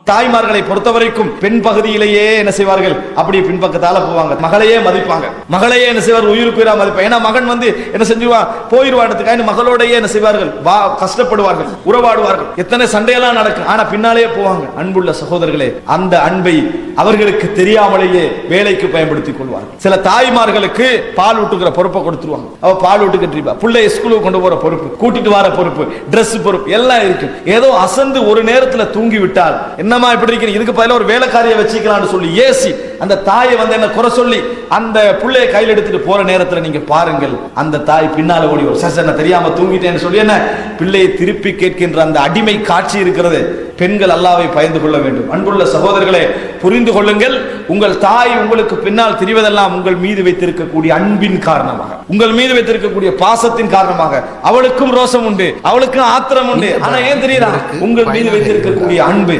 தாய்மார்களை பொறுத்தவரைக்கும் பெண் பகுதியிலேயே என்ன செய்வார்கள், அப்படி பின்பக்கத்தால போவாங்க, மகளையே மதிப்பாங்க, மகளையே என்ன செய்வார், உயிருக்கு உயிரா மதிப்பாங்க. ஏன்னா மகன் வந்து என்ன செஞ்சுவான், போயிடுவாடுறதுக்காக மகளோடையே என்ன செய்வார்கள், கஷ்டப்படுவார்கள், உறவாடுவார்கள், எத்தனை சண்டையெல்லாம் நடக்கும், ஆனா பின்னாலேயே போவாங்க. அன்புள்ள சகோதரர்களே, அந்த அன்பை அவர்களுக்கு தெரியாமலேயே வேலைக்கு பயன்படுத்திக் கொள்வார்கள். சில தாய்மார்களுக்கு பால் ஊட்டுகிற பொறுப்பை கொடுத்துருவாங்க. அவ பால் ஊட்டுக்கிட்டு பிள்ளை ஸ்கூலுக்கு கொண்டு போற பொறுப்பு, கூட்டிட்டு வர பொறுப்பு, டிரெஸ் பொறுப்பு எல்லாம் இருக்கு. ஏதோ அசந்து ஒரு நேரத்துல தூங்கி விட்டால், என்னமா இப்படி இருக்கு, இதுக்கு பதிலா ஒரு வேலைக்காரியை வச்சுக்கலாம்னு சொல்லி ஏசி அந்த தாயை வந்து என்ன குறை சொல்லி அந்த பிள்ளையை கையில் எடுத்துட்டு போற நேரத்துல நீங்க பாருங்கள், அந்த தாய் பின்னால ஓடி ஒரு சசன தெரியாம தூங்கிட்டேன்னு சொல்லி என்ன பிள்ளையை திருப்பி கேட்கின்ற அந்த அடிமை காட்சி இருக்கிறது. பெண்கள் அல்லாஹ்வை பயந்து கொள்ள வேண்டும். அன்புள்ள சகோதரர்களே, புரிந்து கொள்ளுங்கள், உங்கள் தாய் உங்களுக்கு பின்னால் திரிவதெல்லாம் உங்கள் மீது வைத்திருக்கக்கூடிய அன்பின் காரணமாக, உங்கள் மீது வைத்திருக்கக்கூடிய பாசத்தின் காரணமாக. அவளுக்கும் ரோசம் உண்டு, அவளுக்கும் ஆத்திரம் உண்டு, ஆனா ஏன் தெரியுதா, உங்கள் மீது வைத்திருக்கக்கூடிய அன்பு.